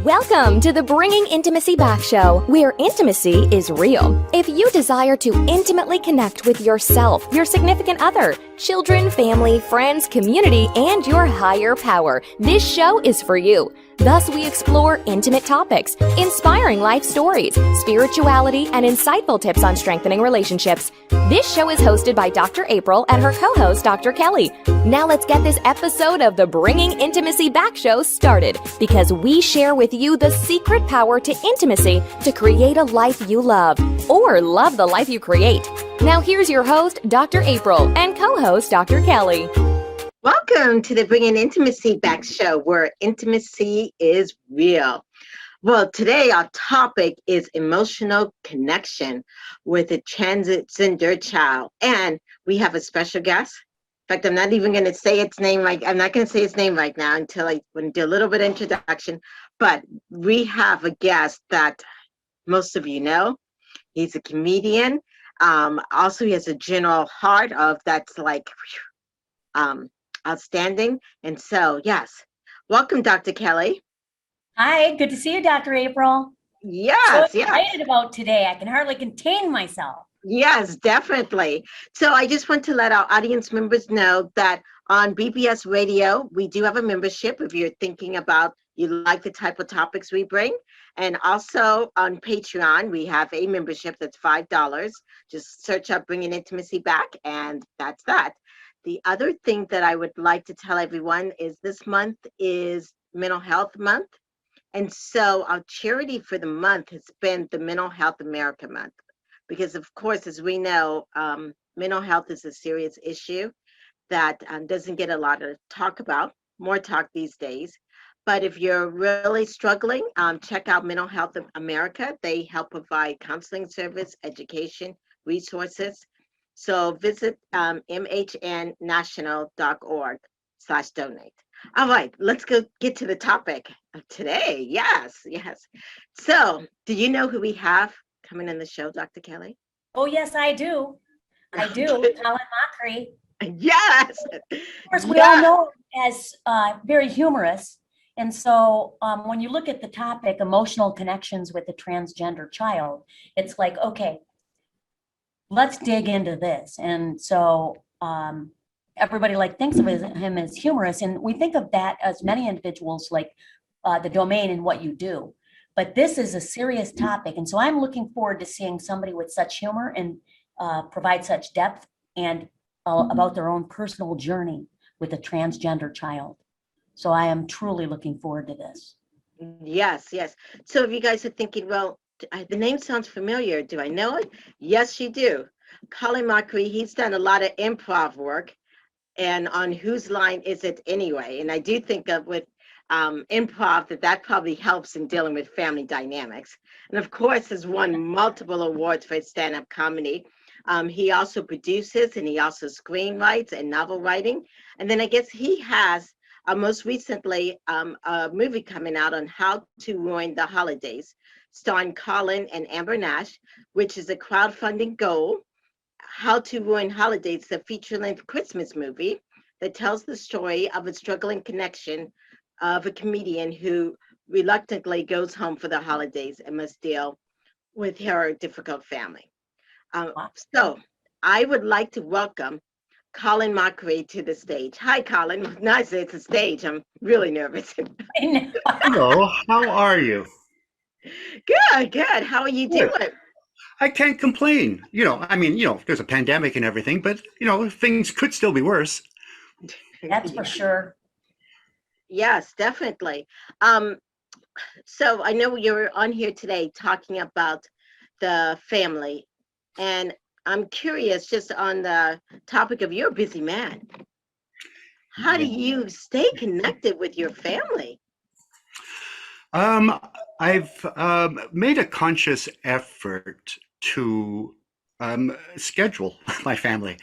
Welcome to the Bringing Intimacy Back show, where intimacy is real. If you desire to intimately connect with yourself, your significant other, children, family, friends, community, and your higher power, this show is for you. Thus, we explore intimate topics, inspiring life stories, spirituality, and insightful tips on strengthening relationships. This show is hosted by Dr. April and her co-host, Dr. Kelly. Now let's get this episode of the Bringing Intimacy Back show started, because we share with you the secret power to intimacy to create a life you love, or love the life you create. Now here's your host, Dr. April, and co-host, Dr. Kelly. Welcome to the Bringing Intimacy Back show, where intimacy is real. Well, today our topic is emotional connection with a transgender child. And we have a special guest. In fact, I'm not even going to say its name right. I'm not going to say its name right now until I do a little bit of introduction. But we have a guest that most of you know. He's a comedian. Also, he has a general heart of that's like outstanding. And so, yes, welcome, Dr. Kelly. Hi, good to see you, Dr. April. Yes, so excited about today. I can hardly contain myself. Yes, definitely. So I just want to let our audience members know that on BBS Radio, we do have a membership if you're thinking about you like the type of topics we bring. And also on Patreon, we have a membership that's $5. Just search up Bringing Intimacy Back, and that's that. The other thing that I would like to tell everyone is this month is Mental Health Month. And so our charity for the month has been the Mental Health America Month. Because of course, as we know, mental health is a serious issue that doesn't get a lot of talk about, more talk these days. But if you're really struggling, check out Mental Health America. They help provide counseling service, education, resources. So visit mhnnational.org/donate. All right, let's go get to the topic of today. Yes. So, do you know who we have coming in the show, Dr. Kelly? Oh, yes, I do. Colin Mochrie. Yes. Of course, we all know him as very humorous. And so when you look at the topic, emotional connections with a transgender child, it's like, okay, let's dig into this. And so everybody thinks of him as humorous. And we think of that as many individuals like the domain and what you do. But this is a serious topic. And so I'm looking forward to seeing somebody with such humor and provide such depth and about their own personal journey with a transgender child. So I am truly looking forward to this. Yes. So if you guys are thinking, well, the name sounds familiar. Do I know it? Yes, you do. Colin Mochrie, he's done a lot of improv work. And on Whose Line Is It Anyway? And I do think of with improv that probably helps in dealing with family dynamics. And of course, has won multiple awards for his stand-up comedy. He also produces and he also screenwrites and novel writing. And then I guess he has most recently a movie coming out on how to ruin the holidays, starring Colin and Amber Nash, which is a crowdfunding goal. How to Ruin Holidays, the feature-length Christmas movie that tells the story of a struggling connection of a comedian who reluctantly goes home for the holidays and must deal with her difficult family. So I would like to welcome Colin Mochrie to the stage. Hi, Colin. Nice, it's a stage. I'm really nervous. Hello, how are you? Good. How are you doing? I can't complain. There's a pandemic and everything, but, things could still be worse. That's for sure. Yes, definitely. So I know you're on here today talking about the family, and I'm curious just on the topic of you're a busy man. How do you stay connected with your family? I've made a conscious effort to schedule my family.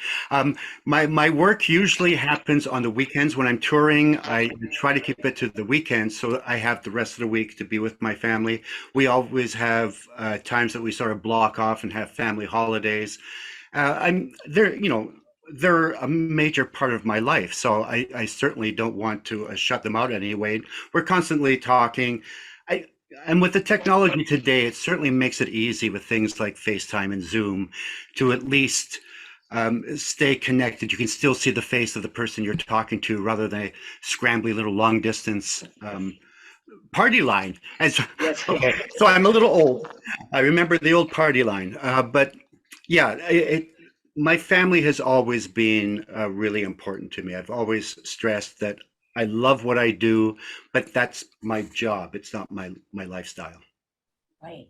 My work usually happens on the weekends when I'm touring. I try to keep it to the weekends so I have the rest of the week to be with my family. We always have times that we sort of block off and have family holidays. They're a major part of my life, so I certainly don't want to shut them out anyway. We're constantly talking. And with the technology today, it certainly makes it easy with things like FaceTime and Zoom to at least stay connected. You can still see the face of the person you're talking to rather than a scrambly little long distance party line. And so, Yes. okay, so I'm a little old. I remember the old party line, but yeah, my family has always been really important to me. I've always stressed that I love what I do, but that's my job. It's not my lifestyle. Right.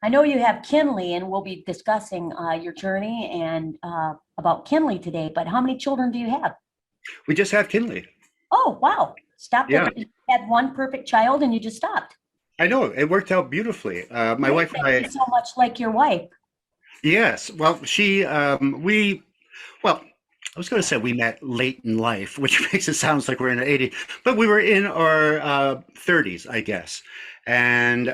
I know you have Kinley, and we'll be discussing your journey and about Kinley today, but how many children do you have? We just have Kinley. Oh, wow. Stopped Yeah, at, you had one perfect child and you just stopped. I know it worked out beautifully. My Great. wife and Thank I, you so much like your wife. yes. Well, well, I was going to say we met late in life, which makes it sound like we're in the 80s, but we were in our 30s, I guess. And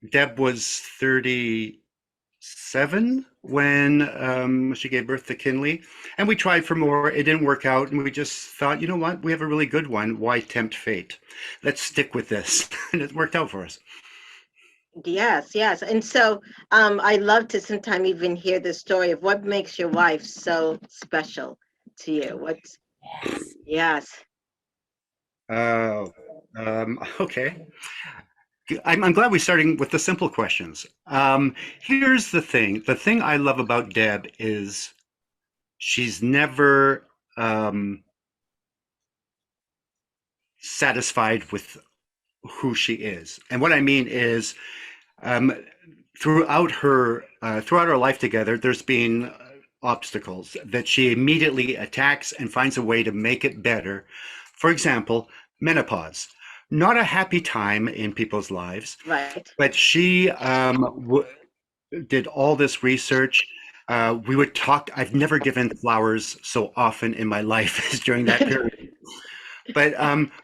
Deb was 37 when she gave birth to Kinley. And we tried for more. It didn't work out. And we just thought, you know what? We have a really good one. Why tempt fate? Let's stick with this. And it worked out for us. Yes, yes. And so I love to sometime even hear the story of what makes your wife so special to you. What's, Yes. yes. Oh, okay. I'm glad we're starting with the simple questions. Here's the thing. The thing I love about Deb is she's never satisfied with who she is. And what I mean is, um, throughout our life together, there's been obstacles that she immediately attacks and finds a way to make it better. For example, menopause. Not a happy time in people's lives, Right. but she did all this research. We would talk. I've never given flowers so often in my life as during that period. But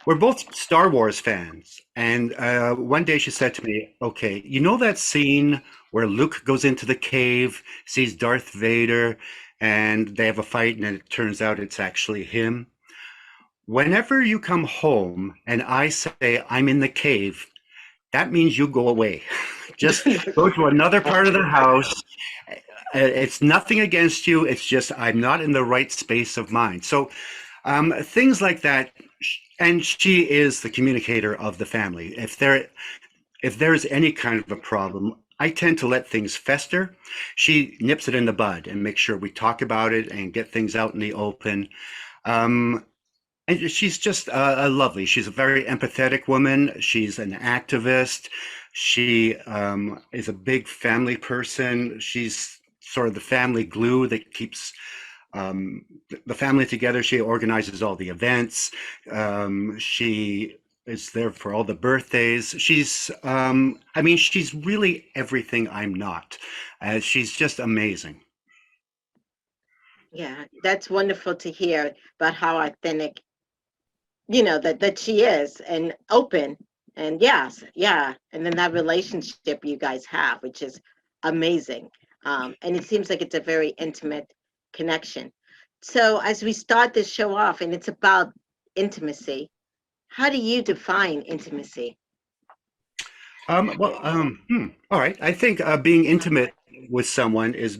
we're both Star Wars fans. And one day she said to me, okay, you know that scene where Luke goes into the cave, sees Darth Vader, and they have a fight, and it turns out it's actually him? Whenever you come home and I say I'm in the cave, that means you go away. Just go to another part of the house. It's nothing against you. It's just I'm not in the right space of mind. So things like that. And she is the communicator of the family. If there's any kind of a problem, I tend to let things fester. She nips it in the bud and makes sure we talk about it and get things out in the open. Um, and she's just lovely. She's a very empathetic woman. She's an activist. She is a big family person. She's sort of the family glue that keeps the family together. She organizes all the events. She is there for all the birthdays. I mean, she's really everything I'm not. She's just amazing. Yeah, that's wonderful to hear about how authentic, that she is and open. And yes, yeah. And then that relationship you guys have, which is amazing. And it seems like it's a very intimate connection. So as we start this show off, and it's about intimacy, how do you define intimacy? All right. I think being intimate with someone is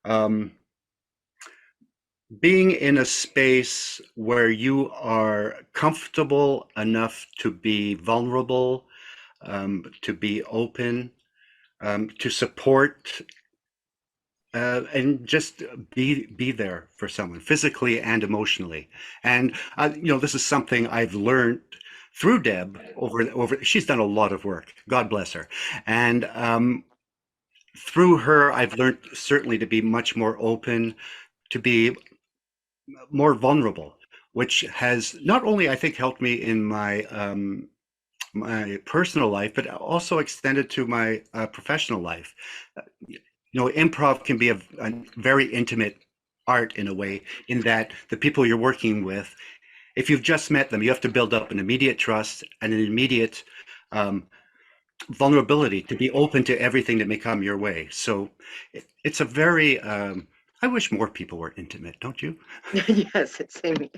um, being in a space where you are comfortable enough to be vulnerable, to be open, to support, and just be there for someone physically and emotionally. And this is something I've learned through Deb over. She's done a lot of work. God bless her. And through her, I've learned certainly to be much more open, to be more vulnerable, which has not only I think helped me in my personal life, but also extended to my professional life. Improv can be a very intimate art in a way, in that the people you're working with, if you've just met them, you have to build up an immediate trust and an immediate um, vulnerability to be open to everything that may come your way. So it's a very, I wish more people were intimate, don't you? Yes, it's same.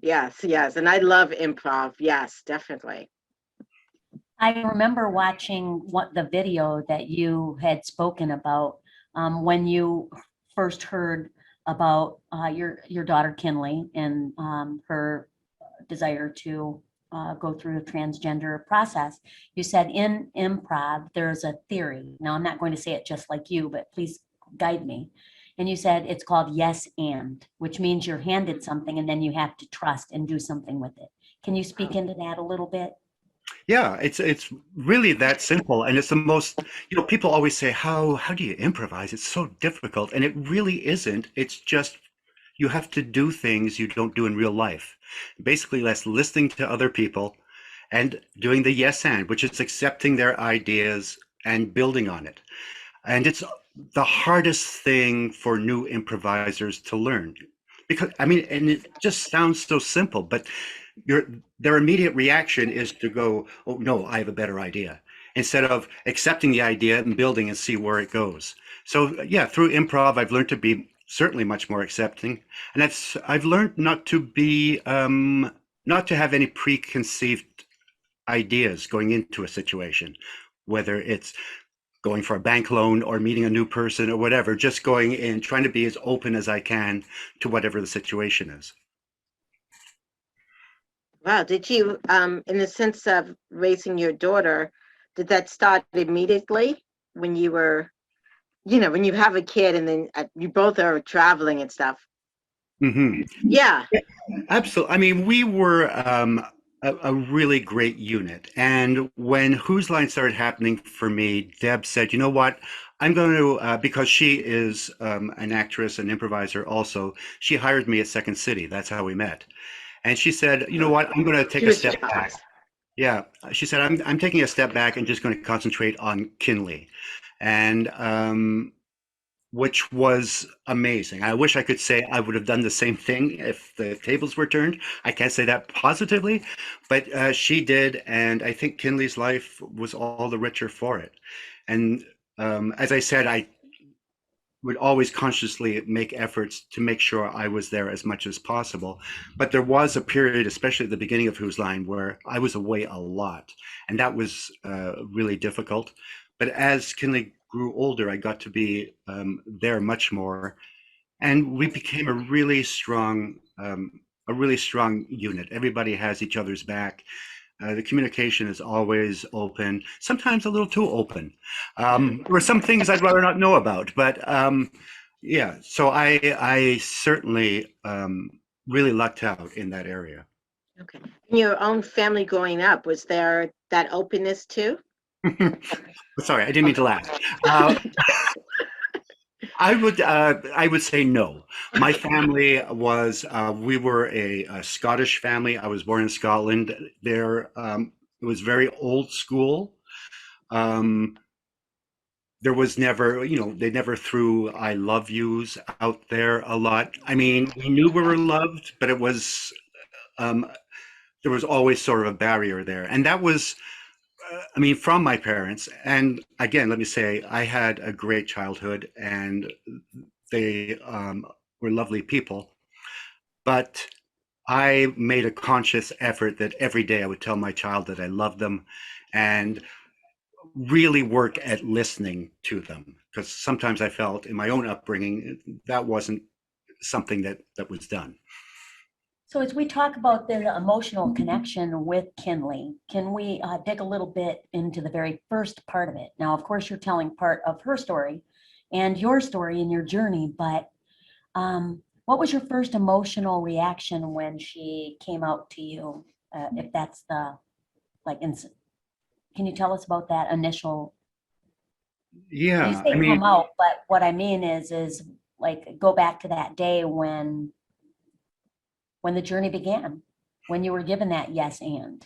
Yes, yes. And I love improv. Yes, definitely. I remember watching the video that you had spoken about when you first heard about your daughter Kinley and her desire to go through a transgender process. You said in improv, there's a theory. Now, I'm not going to say it just like you, but please guide me. And you said it's called yes and, which means you're handed something and then you have to trust and do something with it. Can you speak into that a little bit? Yeah, it's really that simple, and it's the most, people always say, how do you improvise? It's so difficult, and it really isn't. It's just you have to do things you don't do in real life. Basically, that's listening to other people and doing the yes and, which is accepting their ideas and building on it. And it's the hardest thing for new improvisers to learn. Because, I mean, and it just sounds so simple, but your their immediate reaction is to go, "Oh no, I have a better idea," instead of accepting the idea and building and see where it goes. So yeah, through improv, I've learned to be certainly much more accepting, and I've learned not to have any preconceived ideas going into a situation, whether it's going for a bank loan or meeting a new person or whatever, just going in, trying to be as open as I can to whatever the situation is. Wow. Did you, in the sense of raising your daughter, did that start immediately when you were, when you have a kid and then you both are traveling and stuff? Hmm. Yeah. Absolutely. I mean, we were a really great unit. And when Whose Line started happening for me, Deb said, you know what? I'm going to, because she is an actress, an improviser also, she hired me at Second City. That's how we met. And she said, you know what? I'm going to She take a was step back. jealous. Yeah. She said, I'm taking a step back and just going to concentrate on Kinley. And which was amazing. I wish I could say I would have done the same thing if the tables were turned. I can't say that positively, but she did, and I think Kinley's life was all the richer for it. And as I said, I would always consciously make efforts to make sure I was there as much as possible. But there was a period, especially at the beginning of Whose Line, where I was away a lot, and that was really difficult. But as Kinley grew older, I got to be there much more, and we became a really strong unit. Everybody has each other's back. The communication is always open, sometimes a little too open. Or some things I'd rather not know about. But yeah, so I certainly really lucked out in that area. Okay. In your own family growing up, was there that openness too? Sorry, I didn't mean to laugh. I would say no. My family was we were a Scottish family. I was born in Scotland. There it was very old school. Um, there was never, they never threw "I love yous" out there a lot. I mean, we knew we were loved, but it was um, there was always sort of a barrier there, and that was I mean, from my parents. And again, let me say, I had a great childhood, and they were lovely people. But I made a conscious effort that every day I would tell my child that I loved them and really work at listening to them. Because sometimes I felt in my own upbringing that wasn't something that was done. So as we talk about the emotional connection with Kinley, can we dig a little bit into the very first part of it? Now, of course, you're telling part of her story and your story and your journey, but what was your first emotional reaction when she came out to you? If that's the, like, can you tell us about that initial, you Yeah, say I mean, come out, but what I mean is like, go back to that day when the journey began, when you were given that yes and.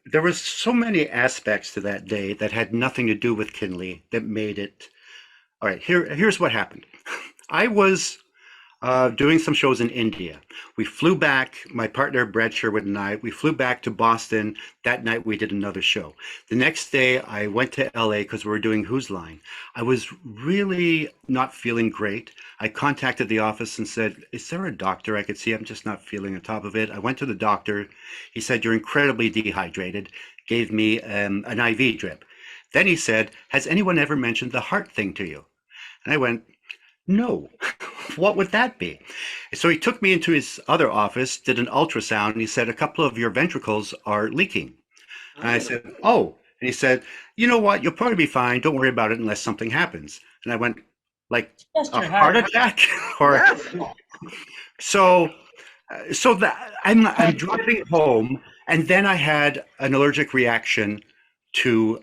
there was so many aspects to that day that had nothing to do with Kinley that made it. All right, here's what happened. I was doing some shows in India. We flew back, my partner Brad Sherwood and I, we flew back to Boston. That night we did another show. The next day I went to LA because we were doing Whose Line. I was really not feeling great. I contacted the office and said, is there a doctor I could see? I'm just not feeling on top of it. I went to the doctor. He said, you're incredibly dehydrated. gave me an IV drip. Then he said, "Has anyone ever mentioned the heart thing to you?" And I went, "No, what would that be?" So he took me into his other office, did an ultrasound, and he said, "A couple of your ventricles are leaking." And I said, "Oh." And he said, "You know what? You'll probably be fine. Don't worry about it unless something happens." And I went, "Like Just a your heart heart. attack?" Or Yes. so, so that I'm driving home, and then I had an allergic reaction to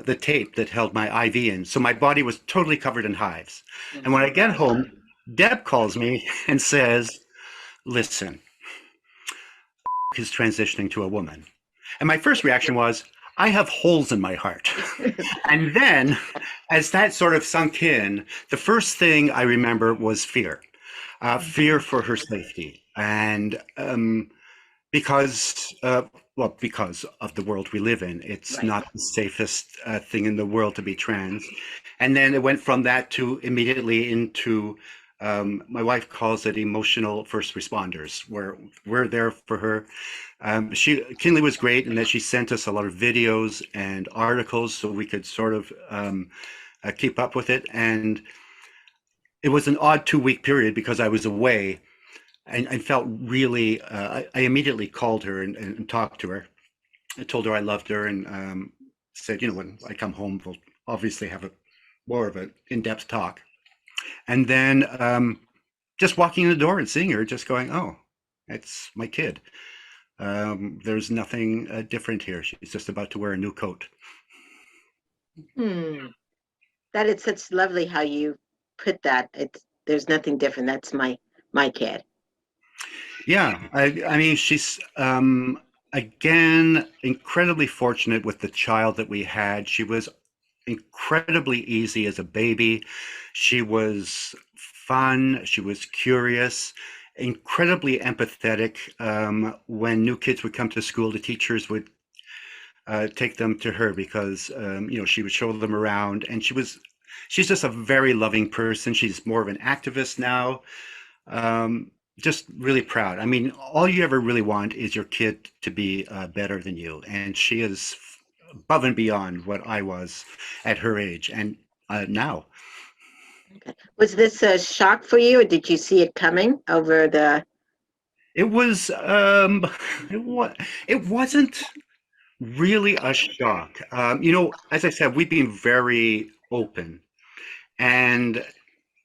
the tape that held my IV in. So my body was totally covered in hives. And when I get home, Deb calls me and says, "Listen, is transitioning to a woman." And my first reaction was, I have holes in my heart. And then, as that sort of sunk in, the first thing I remember was fear. Fear for her safety. And because, well, because of the world we live in, it's Right. not the safest thing in the world to be trans. And then it went from that to immediately into, my wife calls it emotional first responders, where we're there for her. Kinley was great in that she sent us a lot of videos and articles so we could sort of keep up with it. And it was an odd 2 week period because I was away and felt really, I immediately called her and talked to her. I told her I loved her and said, you know, when I come home, we'll obviously have a more of an in-depth talk. And then just walking in the door and seeing her, just going, oh, it's my kid. There's nothing different here. She's just about to wear a new coat. That is such lovely how you put that. There's nothing different. That's my kid. Yeah, I mean, she's again incredibly fortunate with the child that we had. She was incredibly easy as a baby. She was fun. She was curious, incredibly empathetic. When new kids would come to school, the teachers would take them to her because you know, she would show them around, and she's just a very loving person. She's more of an activist now. Just really proud. I mean, all you ever really want is your kid to be better than you, and she is above and beyond what I was at her age and now. Okay. Was this a shock for you, or did you see it coming over the? It was it wasn't really a shock. You know, as I said, we've been very open, and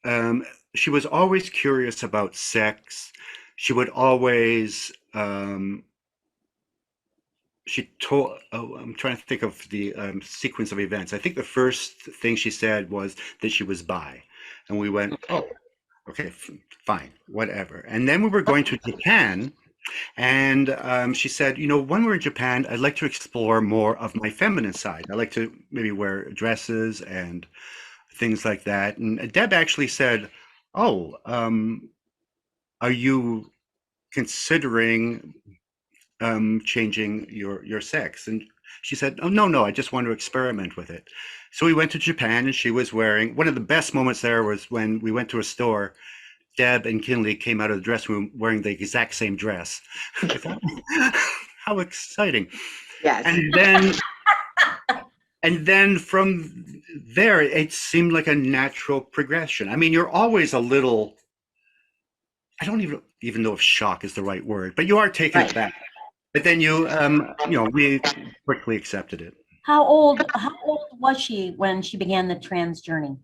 um, she was always curious about sex. She would always she told, oh, I'm trying to think of the sequence of events. I think the first thing she said was that she was bi. And we went, oh, okay, fine, whatever. And then we were going to Japan. And she said, you know, when we're in Japan, I'd like to explore more of my feminine side. I like to maybe wear dresses and things like that. And Deb actually said, oh, are you considering changing your sex? And she said, oh, no, I just want to experiment with it. So we went to Japan, and she was wearing, one of the best moments there was when we went to a store. Deb and Kinley came out of the dressing room wearing the exact same dress. I thought, how exciting. Yes. And then from there, it seemed like a natural progression. I mean, you're always a little, I don't even know if shock is the right word, but you are taken Right. aback. But then you know, we quickly accepted it. How old was she when she began the trans journey?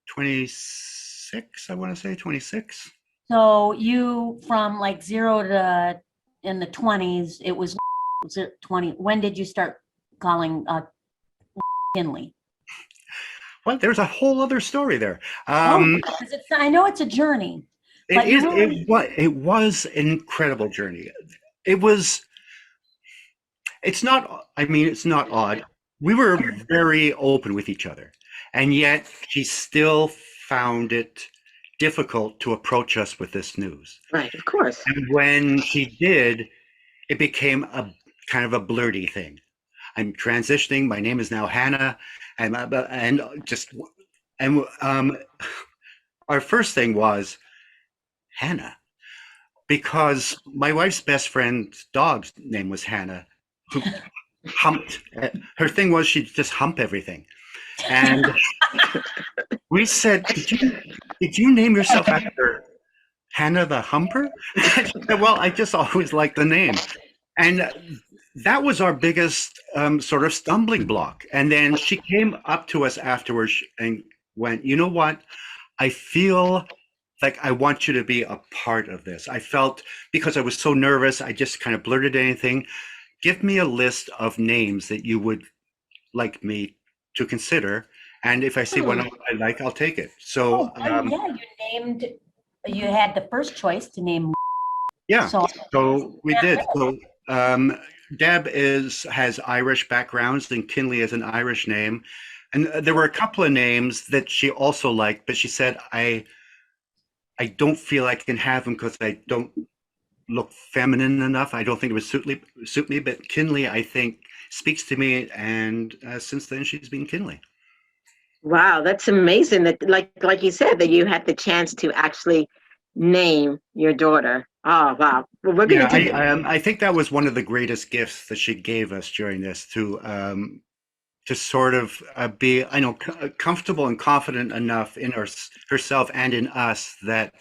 26, I want to say 26. So you from like 0 to in the 20s, it was 20. When did you start calling Kinley? Well, there's a whole other story there. Because I know it's a journey. But It was an incredible journey. It's not, I mean, it's not odd. We were very open with each other, and yet she still found it difficult to approach us with this news. Right. Of course. And when she did, it became a kind of a blurty thing. I'm transitioning. My name is now Hannah, and just and our first thing was Hannah, because my wife's best friend's dog's name was Hannah, who humped. Her thing was she'd just hump everything. And we said, did you name yourself after Hannah the Humper? She said, well, I just always liked the name. And that was our biggest sort of stumbling block. And then she came up to us afterwards and went, you know what? I feel like I want you to be a part of this. I felt because I was so nervous, I just kind of blurted anything. Give me a list of names that you would like me to consider. And if I see one Hmm. I like, I'll take it. So, Oh, yeah, you had the first choice to name. yeah, So, so we yeah, did. So, um, Deb has Irish backgrounds, and Kinley is an Irish name. And there were a couple of names that she also liked, but she said, I don't feel I can have them because I don't look feminine enough. I don't think it would suit me. But Kinley, I think, speaks to me, and since then she's been Kinley. Wow, that's amazing that like you said that you had the chance to actually name your daughter. Oh wow. Well, we're Yeah, going to do I think that was one of the greatest gifts that she gave us during this to sort of be, I know, comfortable and confident enough in herself and in us that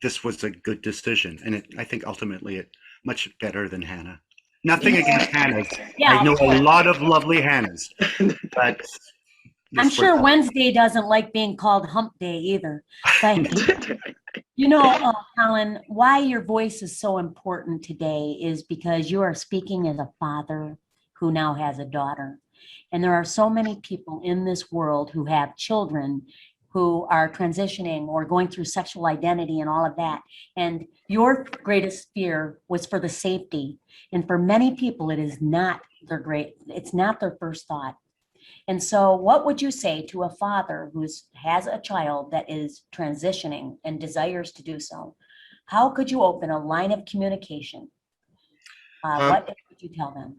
this was a good decision. And I think ultimately it much better than Hannah. Nothing against Hannah's. I yeah, know of a course. lot of lovely Hannahs, but I'm this worked sure out. Wednesday doesn't like being called hump day either. But Colin, why your voice is so important today is because you are speaking as a father who now has a daughter. And there are so many people in this world who have children who are transitioning or going through sexual identity and all of that. And your greatest fear was for the safety. And for many people, it's not their first thought. And so, what would you say to a father who has a child that is transitioning and desires to do so? How could you open a line of communication? Um, What would you tell them?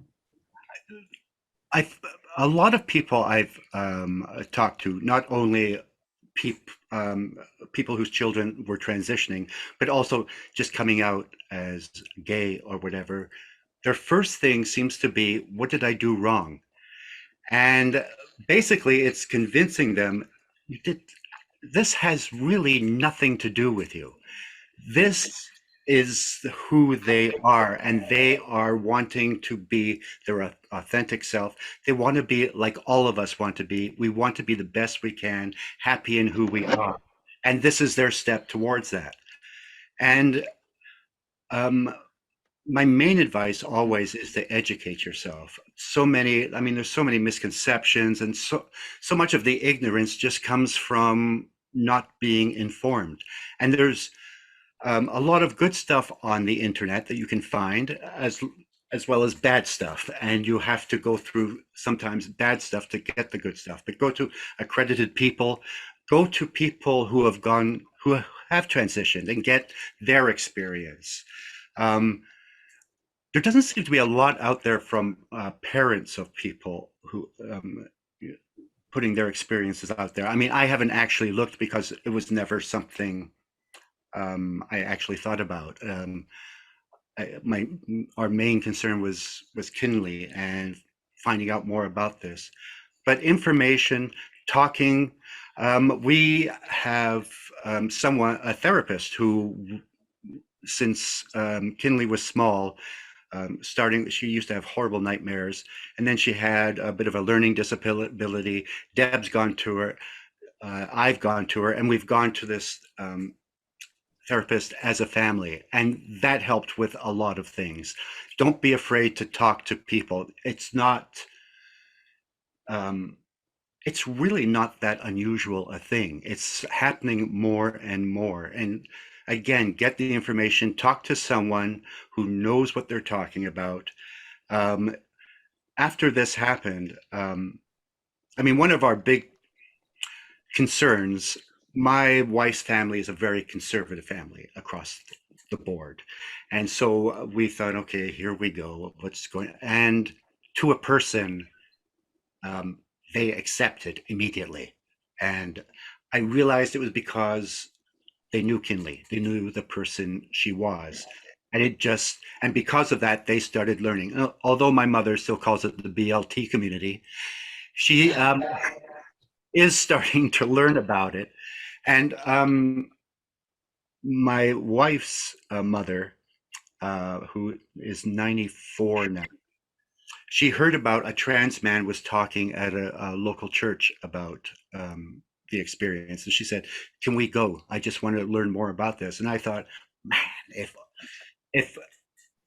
I've a lot of people I've talked to, not only people whose children were transitioning, but also just coming out as gay or whatever. Their first thing seems to be, "What did I do wrong?" And basically, it's convincing them, "You did. This has really nothing to do with you. This is who they are, and they are wanting to be their authentic self. They want to be like all of us want to be. We want to be the best we can, happy in who we are, and this is their step towards that." And um, my main advice always is to educate yourself. I mean, there's so many misconceptions, and so much of the ignorance just comes from not being informed. And there's a lot of good stuff on the internet that you can find, as well as bad stuff, and you have to go through sometimes bad stuff to get the good stuff. But go to accredited people, go to people who have transitioned, and get their experience. Um, there doesn't seem to be a lot out there from parents of people who putting their experiences out there. I mean, I haven't actually looked because it was never something I actually thought about. My Our main concern was Kinley and finding out more about this. But information, talking. We have a therapist who, since Kinley was small, she used to have horrible nightmares, and then she had a bit of a learning disability. Deb's gone to her, I've gone to her, and we've gone to this therapist as a family, and that helped with a lot of things. Don't be afraid to talk to people. Um, it's really not that unusual a thing. It's happening more and more. And again, get the information, talk to someone who knows what they're talking about. Um, After this happened, I mean, one of our big concerns, my wife's family is a very conservative family across the board. And so we thought, okay, here we go. What's going And to a person, um, they accepted immediately. And I realized it was because they knew Kinley, they knew the person she was. And and because of that, they started learning. Although my mother still calls it the BLT community, she is starting to learn about it. And my wife's mother, who is 94 now, she heard about a trans man was talking at a local church about the experience, and she said, "Can we go? I just want to learn more about this." And I thought, man, if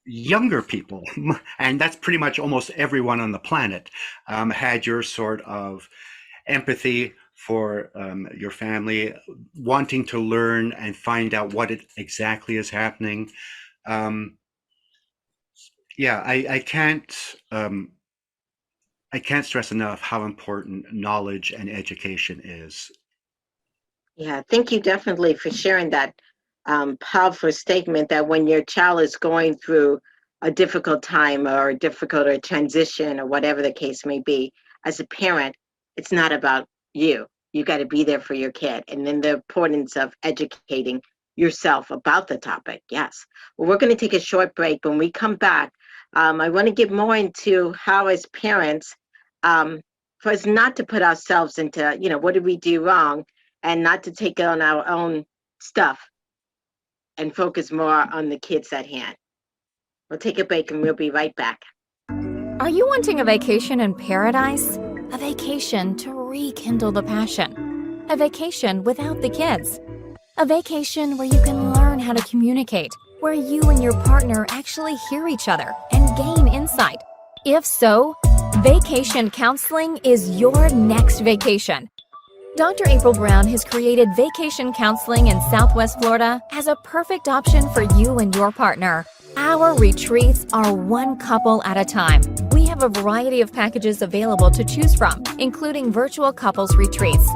younger people, and that's pretty much almost everyone on the planet, had your sort of empathy for your family, wanting to learn and find out what it exactly is happening. Yeah, I can't stress enough how important knowledge and education is. Yeah, thank you definitely for sharing that powerful statement that when your child is going through a difficult time or a difficult or transition or whatever the case may be, as a parent, it's not about you. You got to be there for your kid. And then the importance of educating yourself about the topic. Yes. Well, we're going to take a short break. When we come back, I want to get more into how, as parents, for us not to put ourselves into, what did we do wrong? And not to take on our own stuff and focus more on the kids at hand. We'll take a break and we'll be right back. Are you wanting a vacation in paradise? A vacation to rekindle the passion? A vacation without the kids? A vacation where you can learn how to communicate, where you and your partner actually hear each other and gain insight? If so, vacation counseling is your next vacation. Dr. April Brown has created vacation counseling in Southwest Florida as a perfect option for you and your partner. Our retreats are one couple at a time. We have a variety of packages available to choose from, including virtual couples retreats.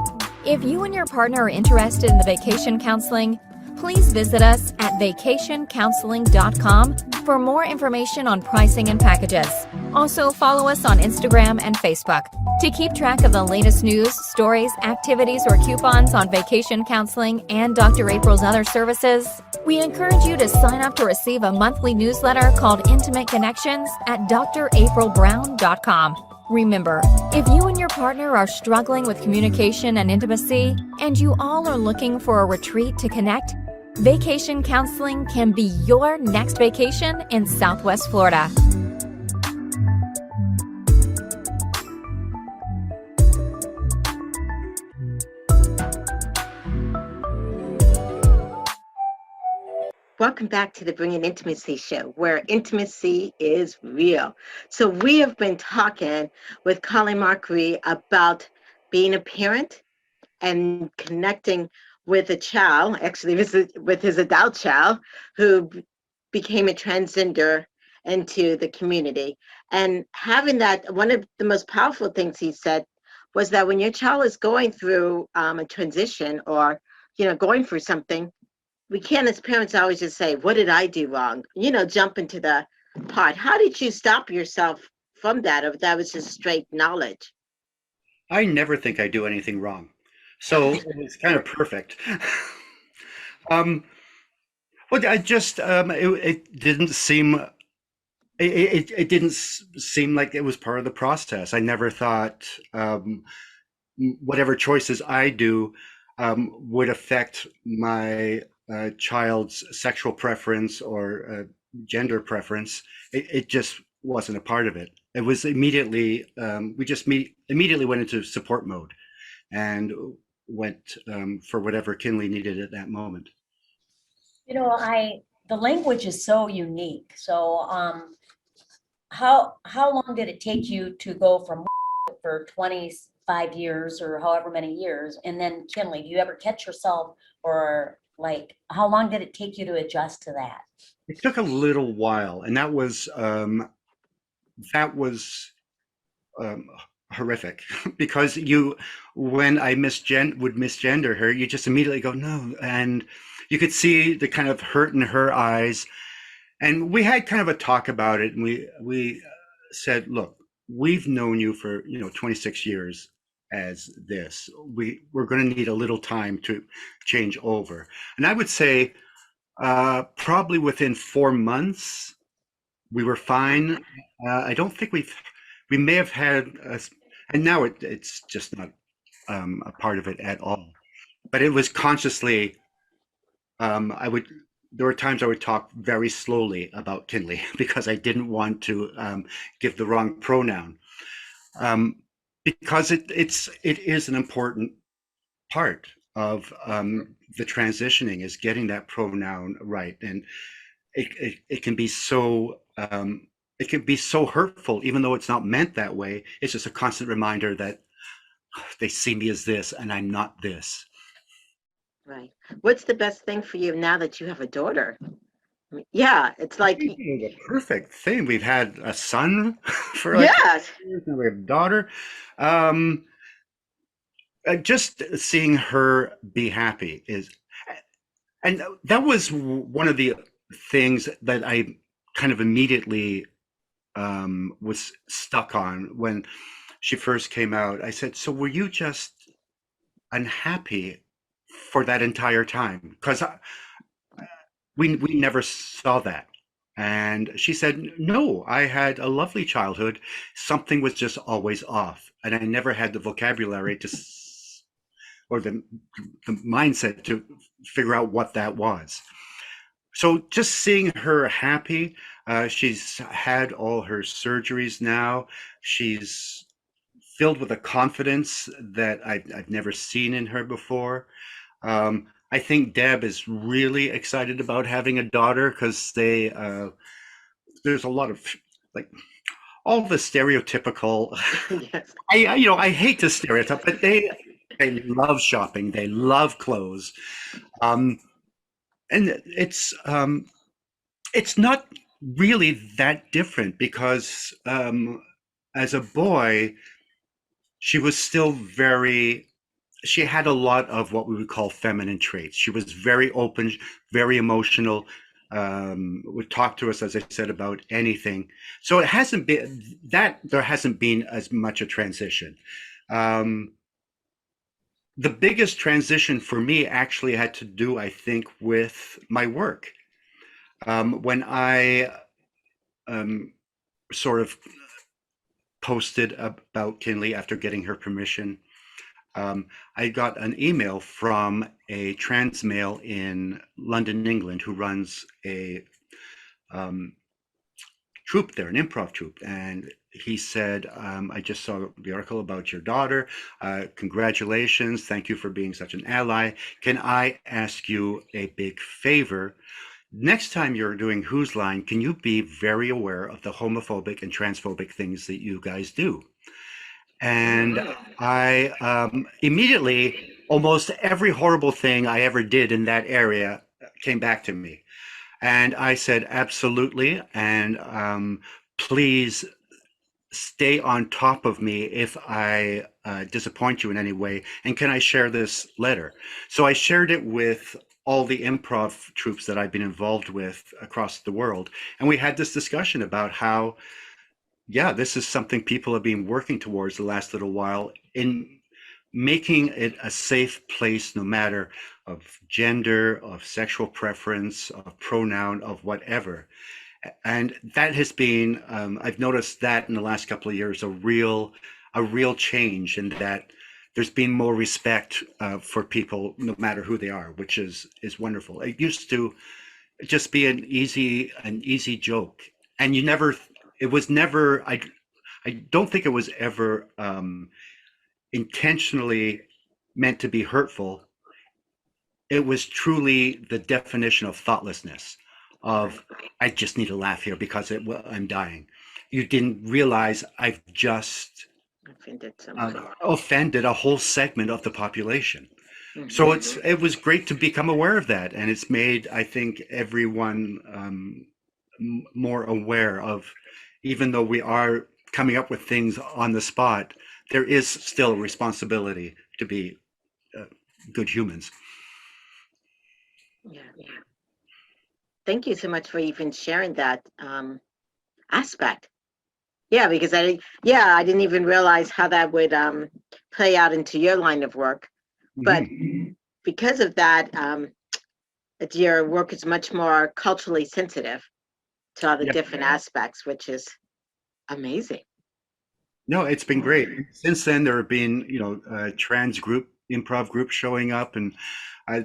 If you and your partner are interested in the vacation counseling, please visit us at vacationcounseling.com for more information on pricing and packages. Also, follow us on Instagram and Facebook. To keep track of the latest news, stories, activities, or coupons on vacation counseling and Dr. April's other services, we encourage you to sign up to receive a monthly newsletter called Intimate Connections at draprilbrown.com. Remember, if you and your partner are struggling with communication and intimacy, and you all are looking for a retreat to connect, vacation counseling can be your next vacation in Southwest Florida. Welcome back to the Bringing Intimacy Show, where intimacy is real. So we have been talking with Colin Mochrie about being a parent and connecting with a child, actually with his adult child, who became a transgender into the community. And having that, one of the most powerful things he said was that when your child is going through a transition or, going through something, we can't as parents always just say, what did I do wrong? Jump into the pot. How did you stop yourself from that, or if that was just straight knowledge? I never think I do anything wrong. So it's kind of perfect. um, well, I just, it didn't seem, it didn't seem like it was part of the process. I never thought whatever choices I do would affect my child's sexual preference or gender preference. It just wasn't a part of it. It was immediately, immediately went into support mode and went for whatever Kinley needed at that moment. The language is so unique. So how long did it take you to go from for 25 years or however many years, and then Kinley? Do you ever catch yourself, or like how long did it take you to adjust to that? It took a little while, and that was horrific because when I would misgender her, you just immediately go no, and you could see the kind of hurt in her eyes. And we had kind of a talk about it, and we said, look, we've known you for 26 years as this. We're going to need a little time to change over. And I would say Probably within 4 months, we were fine. I don't think we may have had, and now it's just not a part of it at all. But it was consciously, I would, there were times I would talk very slowly about Kinley because I didn't want to give the wrong pronoun. Um, because it is an important part of the transitioning is getting that pronoun right, and it can be so it can be so hurtful, even though it's not meant that way. It's just a constant reminder that they see me as this, and I'm not this. Right. What's the best thing for you now that you have a daughter? Yeah, it's like, The perfect thing. We've had a son for like yes, years, now we have a daughter. Um, just seeing her be happy is, and that was one of the things that I kind of immediately was stuck on when she first came out. I said, "So were you just unhappy for that entire time?" Because we never saw that. And she said, "No, I had a lovely childhood. Something was just always off, and I never had the vocabulary to or the mindset to figure out what that was." So just seeing her happy, she's had all her surgeries now. She's filled with a confidence that I've never seen in her before. I think Deb is really excited about having a daughter because there's a lot of like all the stereotypical. yes, I hate to stereotype, but they love shopping, they love clothes, um, and it's not really that different because as a boy, she was still very, she had a lot of what we would call feminine traits. She was very open, very emotional, would talk to us, as I said, about anything. So it hasn't been that there hasn't been as much a transition. Um, the biggest transition for me actually had to do, I think, with my work. When I um, sort of posted about Kinley after getting her permission, I got an email from a trans male in London, England, who runs a um, troupe there, an improv troupe. And he said, I just saw the article about your daughter. Congratulations. Thank you for being such an ally. Can I ask you a big favor? Next time you're doing Whose Line, can you be very aware of the homophobic and transphobic things that you guys do? And I immediately, almost every horrible thing I ever did in that area came back to me. And I said, absolutely. And please stay on top of me if I disappoint you in any way. And can I share this letter? So I shared it with all the improv troupes that I've been involved with across the world. And we had this discussion about how, yeah, this is something people have been working towards the last little while in making it a safe place, no matter of gender, of sexual preference, of pronoun, of whatever. And that has been, I've noticed that in the last couple of years, a real change in that there's been more respect for people, no matter who they are, which is wonderful. It used to just be an easy joke, and it was never, I don't think it was ever intentionally meant to be hurtful. It was truly the definition of thoughtlessness of, I just need to laugh here because I'm dying. You didn't realize I've just offended somebody. offended a whole segment of the population. So it was great to become aware of that, and it's made, I think, everyone more aware of, even though we are coming up with things on the spot, there is still a responsibility to be good humans. Yeah. Thank you so much for even sharing that aspect. Yeah, because I didn't even realize how that would play out into your line of work. But Mhm. because of that, your work is much more culturally sensitive to all the Yeah. different aspects, which is amazing. No, it's been great. Since then, there have been, trans improv groups showing up, and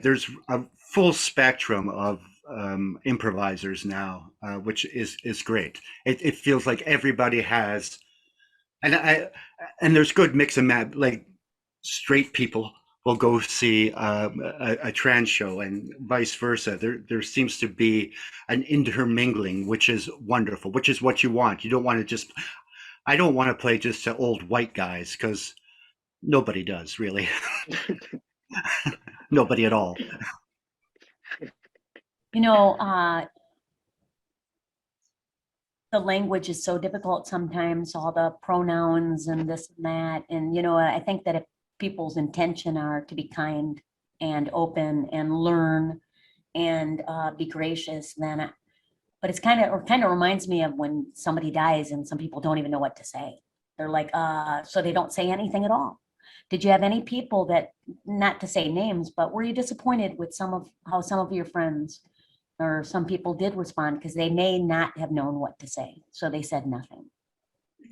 there's a full spectrum of improvisers now, which is great. It feels like everybody has, and and there's good mix and match. Like straight people will go see a trans show, and vice versa. There seems to be an intermingling, which is wonderful, which is what you want. You don't want to just I don't want to play just to old white guys because nobody does really. Nobody at all. You know, the language is so difficult sometimes, all the pronouns and this and that. And, I think that if people's intention are to be kind and open and learn and be gracious, then, but it's kind of reminds me of when somebody dies and some people don't even know what to say. They're like, so they don't say anything at all. Did you have any people that, not to say names, but were you disappointed with how some of your friends or some people did respond because they may not have known what to say, so they said nothing?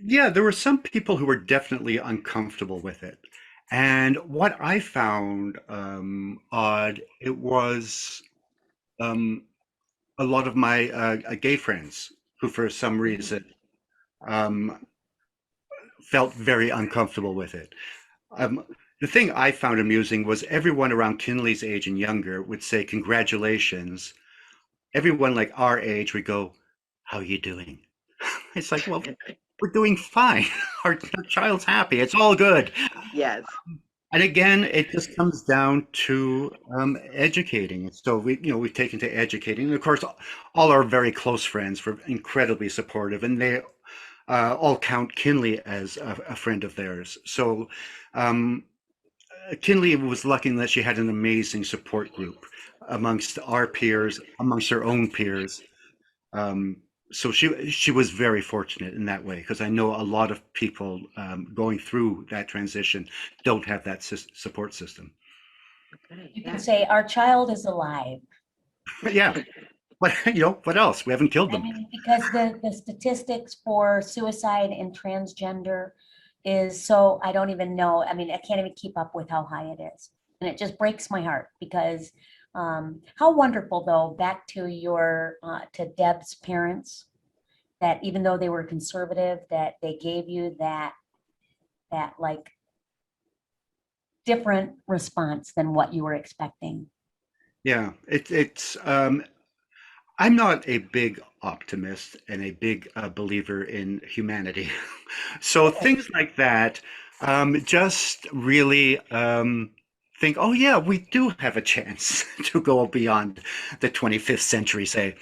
Yeah, there were some people who were definitely uncomfortable with it. And what I found odd, it was um, a lot of my gay friends who, for some reason, um, felt very uncomfortable with it. Um, the thing I found amusing was everyone around Kinley's age and younger would say, "Congratulations." Everyone like our age would go, "How are you doing?" It's like, well, we're doing fine. Our child's happy. It's all good. Yes. And again, it just comes down to educating. So we've taken to educating. And of course, all our very close friends were incredibly supportive, and they all count Kinley as a friend of theirs. So um, Kinley was lucky that she had an amazing support group amongst our peers, amongst her own peers. Um, so she was very fortunate in that way because I know a lot of people going through that transition don't have that support system. Okay. You Yeah. can say, our child is alive. But yeah, what what else? We haven't killed I them. mean, because the statistics for suicide and transgender is so, I don't even know. I mean, I can't even keep up with how high it is. And it just breaks my heart because how wonderful though, back to to Deb's parents, that even though they were conservative, that they gave you that like different response than what you were expecting. Yeah, it's I'm not a big optimist and a big believer in humanity. So things like that just really think, oh yeah, we do have a chance to go beyond the 25th century, say.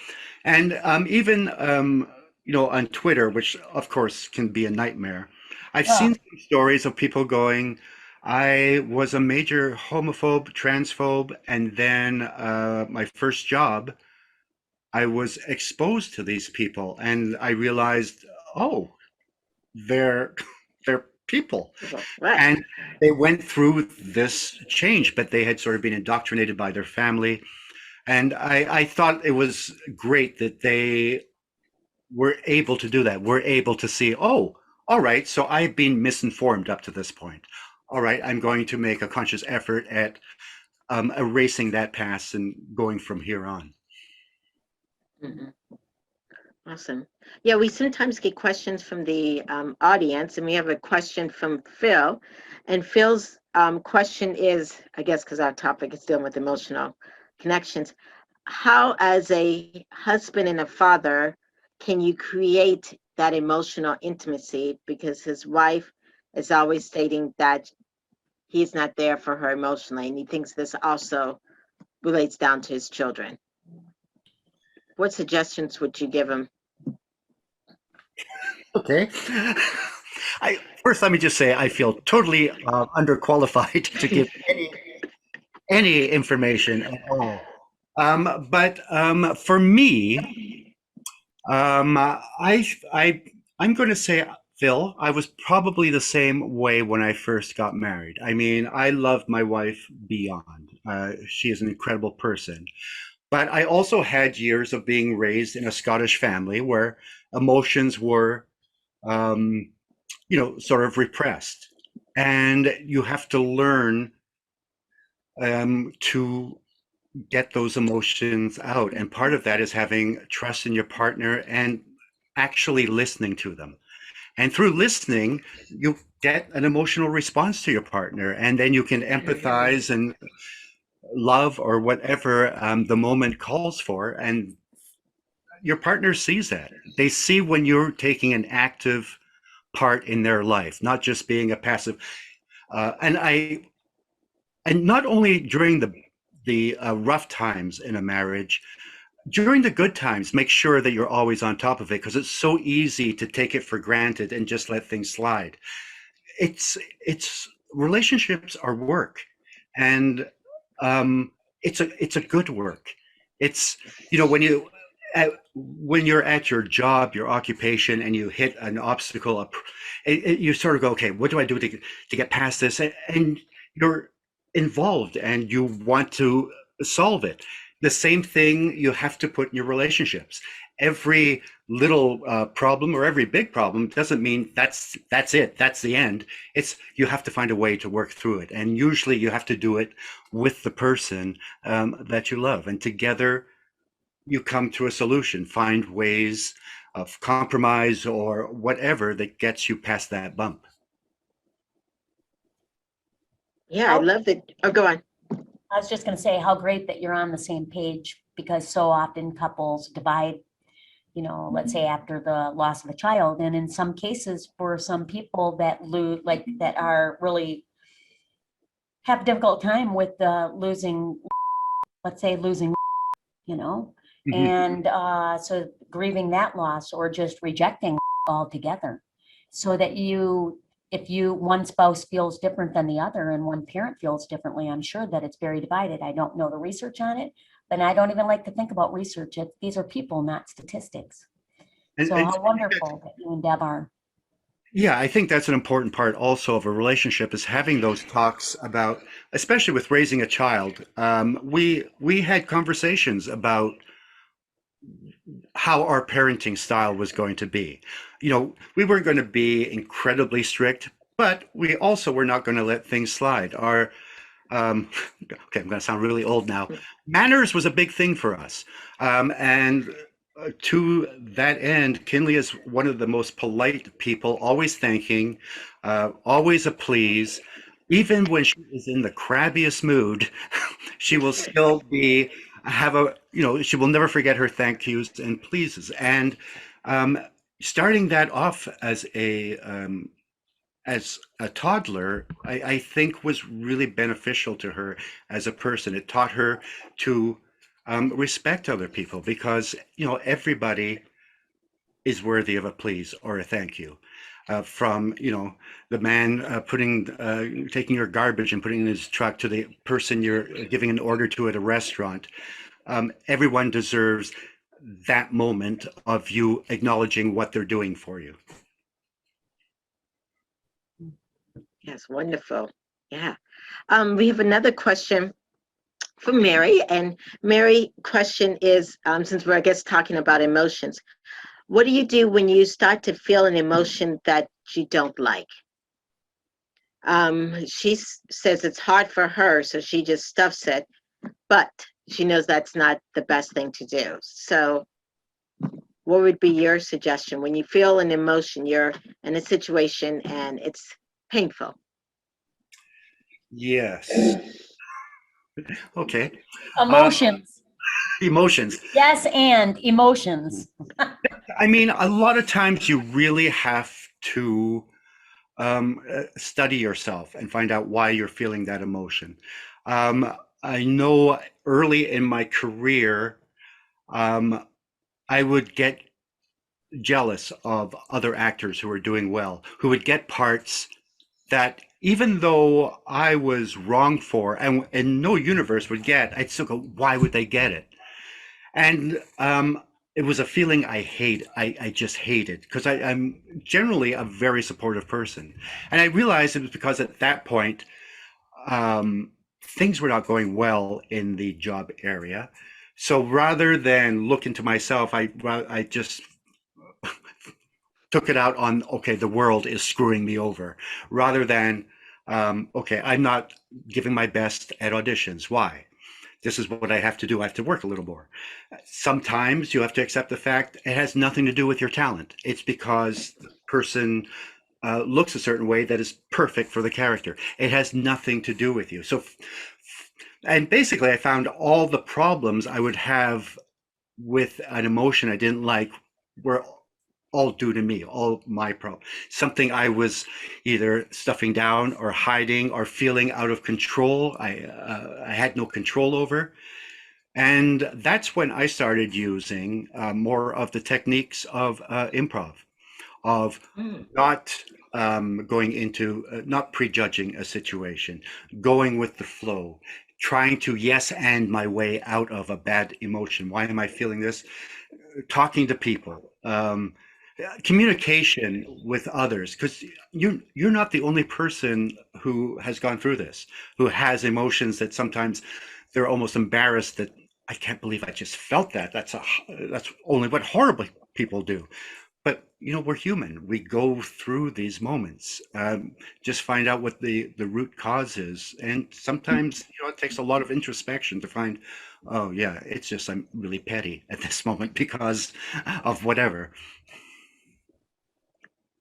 And even on Twitter, which of course can be a nightmare, I've Oh, seen some stories of people going, I was a major homophobe, transphobe, and then my first job I was exposed to these people and I realized, oh, they're they're people. Right. And they went through this change, but they had sort of been indoctrinated by their family. And I thought it was great that they were able to do that. We're able to see, oh, all right, so I've been misinformed up to this point. All right, I'm going to make a conscious effort at erasing that past and going from here on. Mhm. Awesome. Yeah, we sometimes get questions from the audience, and we have a question from Phil. And Phil's question is, I guess, because our topic is dealing with emotional connections, how, as a husband and a father, can you create that emotional intimacy? Because his wife is always stating that he's not there for her emotionally, and he thinks this also relates down to his children. What suggestions would you give him? Okay. First, let me just say I feel totally underqualified to give any information at all. But for me, I'm going to say, Phil, I was probably the same way when I first got married. I mean, I loved my wife beyond. She is an incredible person. But I also had years of being raised in a Scottish family where emotions were, um, sort of repressed. And you have to learn to get those emotions out. And part of that is having trust in your partner and actually listening to them. And through listening, you get an emotional response to your partner, and then you can empathize and love or whatever the moment calls for. And your partner sees that. They see when you're taking an active part in their life, not just being a passive. And not only during the rough times in a marriage, during the good times, make sure that you're always on top of it because it's so easy to take it for granted and just let things slide. It's relationships are work, and it's a good work. It's when when you're at your job, your occupation, and you hit an obstacle, you sort of go, okay, what do I do to get past this? And you're involved and you want to solve it. The same thing you have to put in your relationships. Every little problem or every big problem doesn't mean that's it, that's the end. It's you have to find a way to work through it, and usually you have to do it with the person that you love, and together you come to a solution, find ways of compromise or whatever that gets you past that bump. Yeah, I love that. Oh, go on. I was just going to say how great that you're on the same page, because so often couples divide, let's say after the loss of a child. And in some cases, for some people that that are really have a difficult time with losing, let's say losing, Mhm. and so grieving that loss or just rejecting altogether. So that if one spouse feels different than the other and one parent feels differently, I'm sure that it's very divided. I don't know the research on it, but I don't even like to think about research. These are people, not statistics. And, So and how wonderful that you and Deb are. yeah, I think that's an important part also of a relationship is having those talks about, especially with raising a child. We had conversations about how our parenting style was going to be. We weren't going to be incredibly strict, but we also were not going to let things slide. Um, okay, I'm going to sound really old now. Manners was a big thing for us. And to that end, Kinley is one of the most polite people, always thanking, always a please. Even when she is in the crabbiest mood, she will still she will never forget her thank yous and pleases. And um, starting that off as a toddler, I think was really beneficial to her as a person. It taught her to respect other people because, everybody is worthy of a please or a thank you. From, the man taking your garbage and putting it in his truck to the person you're giving an order to at a restaurant. Everyone deserves that moment of you acknowledging what they're doing for you. Yes, wonderful. Yeah. We have another question from Mary, and Mary question is, since we're, I guess, talking about emotions, what do you do when you start to feel an emotion that you don't like? She says it's hard for her, so she just stuffs it, but she knows that's not the best thing to do. So what would be your suggestion when you feel an emotion, you're in a situation and it's painful? Yes. Okay. Emotions. Emotions. Yes, and emotions. I mean, a lot of times you really have to study yourself and find out why you're feeling that emotion. I know early in my career, I would get jealous of other actors who were doing well, who would get parts that even though I was wrong for and no universe would get, I'd still go, why would they get it? And it was a feeling I just hated because I'm generally a very supportive person. And I realized it was because at that point, things were not going well in the job area. So rather than look into myself, I just took it out on, okay, the world is screwing me over, rather than, okay, I'm not giving my best at auditions. Why? This is what I have to do. I have to work a little more. Sometimes you have to accept the fact it has nothing to do with your talent. It's because the person looks a certain way that is perfect for the character. It has nothing to do with you. So, and basically, I found all the problems I would have with an emotion I didn't like were all due to me, all my problem. Something I was either stuffing down or hiding or feeling out of control. I had no control over. And that's when I started using more of the techniques of improv, of Mm. not going into, not prejudging a situation, going with the flow, trying to yes and my way out of a bad emotion. Why am I feeling this? Talking to people, communication with others, because you're not the only person who has gone through this, who has emotions that sometimes they're almost embarrassed that I can't believe I just felt that. That's only what horrible people do. But we're human. We go through these moments. Just find out what the root cause is, and sometimes it takes a lot of introspection to find, oh yeah, it's just I'm really petty at this moment because of whatever.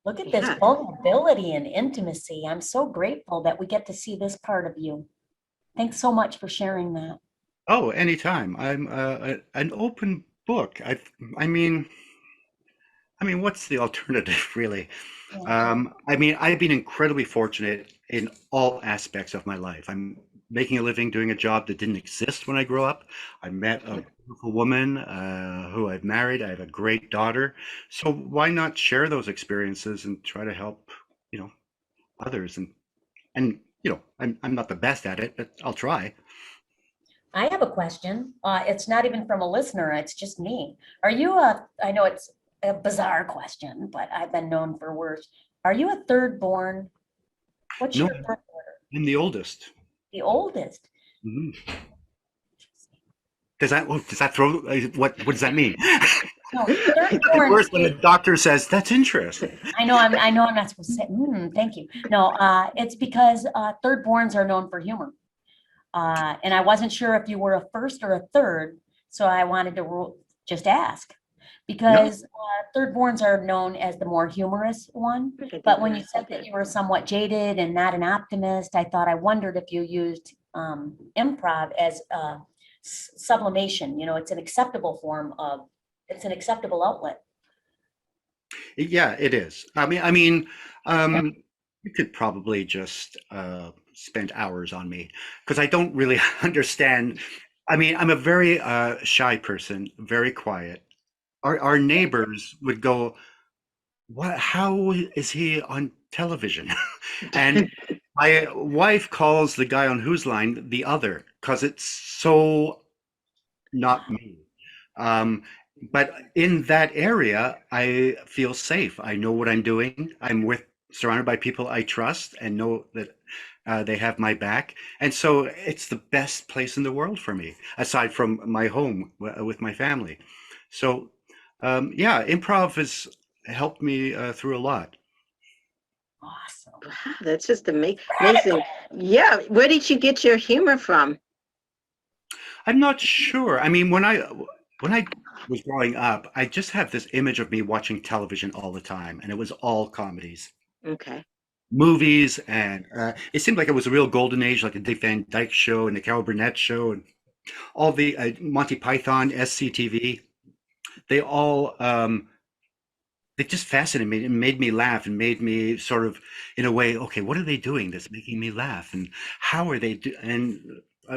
Look at this Yeah. vulnerability and intimacy. I'm so grateful that we get to see this part of you. Thanks so much for sharing that. Oh, anytime. I'm an open book. I mean, what's the alternative, really? Yeah. I've been incredibly fortunate in all aspects of my life. I'm making a living doing a job that didn't exist when I grew up. I met a beautiful woman who I've married. I have a great daughter. So why not share those experiences and try to help, others? And I'm not the best at it, but I'll try. I have a question. It's not even from a listener, it's just me. I know it's a bizarre question, but I've been known for worse. Are you a third born? What's No, your birth order? I'm the oldest. The oldest? Mhm. Does that throw, what does that mean? No, third Nothing born. worse when a doctor says, that's interesting. I know I'm not supposed to say, thank you. No, it's because third borns are known for humor. And I wasn't sure if you were a first or a third, so I wanted to just ask. No, Because third borns are known as the more humorous one. But when you said that you were somewhat jaded and not an optimist, I wondered if you used improv as sublimation. It's an acceptable it's an acceptable outlet. yeah, it is. I mean, you could probably just spend hours on me because I don't really understand. I'm a very shy person, very quiet. Our neighbors would go, "What? How is he on television?" And my wife calls the guy on Whose Line the other because it's so not me. Um, but in that area, I feel safe. I know what I'm doing. Surrounded by people I trust and know that they have my back. And so it's the best place in the world for me, aside from my home with my family. So, yeah, improv has helped me through a lot. Awesome. Wow, that's just amazing. Yeah, where did you get your humor from? I'm not sure. When I was growing up, I just have this image of me watching television all the time, and it was all comedies, Okay. movies, and it seemed like it was a real golden age, like the Dick Van Dyke Show and the Carol Burnett Show, and all the Monty Python, SCTV. They all they just fascinated me and made me laugh and made me sort of, in a way, okay, what are they doing that's making me laugh, and how are they and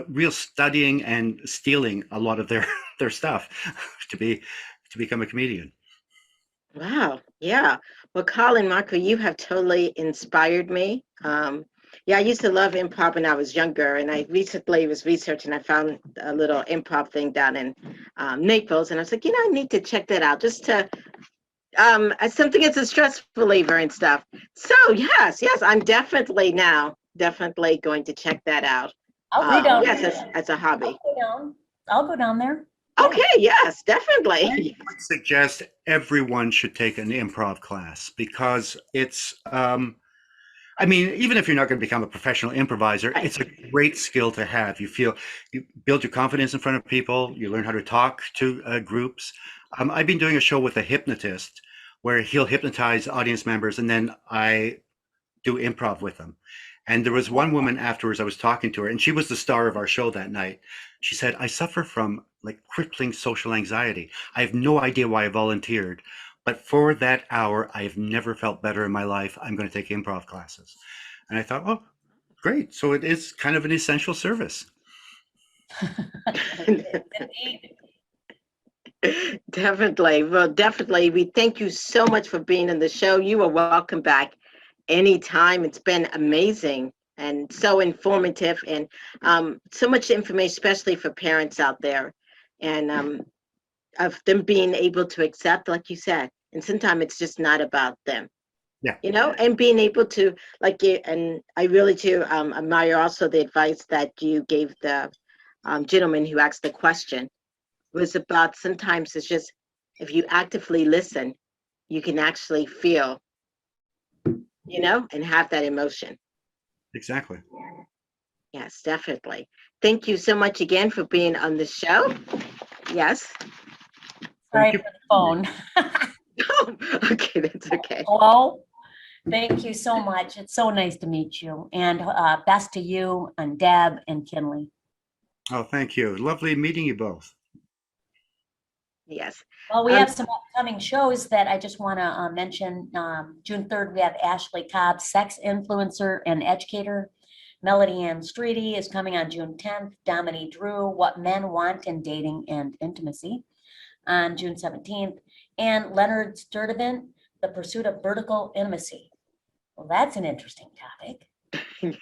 real studying and stealing a lot of their their stuff to be to become a comedian. Wow. Yeah. Well, Colin Mochrie, you have totally inspired me. Yeah, I used to love improv when I was younger, and I recently was researching. I found a little improv thing down in Naples, and I was like, I need to check that out just to as something as a stress reliever and stuff. So yes, I'm definitely going to check that out. I'll go down Yes, there. as a hobby. I'll go down there. Okay, yes, I definitely. would suggest everyone should take an improv class because it's, I mean, even if you're not going to become a professional improviser, Right. it's a great skill to have. You build your confidence in front of people, you learn how to talk to groups. I've been doing a show with a hypnotist where he'll hypnotize audience members and then I do improv with them. And there was one woman afterwards, I was talking to her, and she was the star of our show that night. She said, I suffer from like crippling social anxiety. I have no idea why I volunteered, but for that hour, I have never felt better in my life. I'm going to take improv classes. And I thought, oh, great. So it is kind of an essential service. Indeed. Definitely. Well, definitely. We thank you so much for being on the show. You are welcome back anytime. It's been amazing and so informative and so much information, especially for parents out there, and of them being able to accept, like you said. And sometimes it's just not about them, Yeah, and being able to, like you, and I really do admire also the advice that you gave the gentleman who asked the question was about sometimes it's just if you actively listen, you can actually feel, and have that emotion. exactly. Yes, definitely. Thank you so much again for being on the show. Yes. Sorry Thank you. for the phone. Oh, okay, that's okay. Hello? Thank you so much. It's so nice to meet you. And best to you and Deb and Kinley. Oh, thank you. Lovely meeting you both. Yes. Well, we have some upcoming shows that I just want to mention. June 3rd, we have Ashley Cobb, sex influencer and educator. Melody Ann Streety is coming on June 10th. Dominique Drew, What Men Want in Dating and Intimacy on June 17th. And Leonard Sturdivant, The Pursuit of Vertical Intimacy. Well, that's an interesting topic. Yes.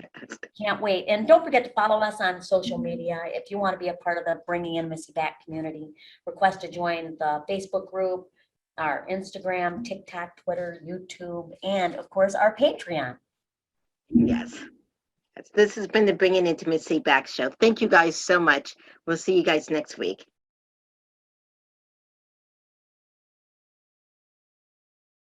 Can't wait. And don't forget to follow us on social media. If you want to be a part of the Bringing Intimacy Back community, request to join the Facebook group, our Instagram, TikTok, Twitter, YouTube, and of course, our Patreon. Yes. This has been the Bringing Intimacy Back show. Thank you guys so much. We'll see you guys next week.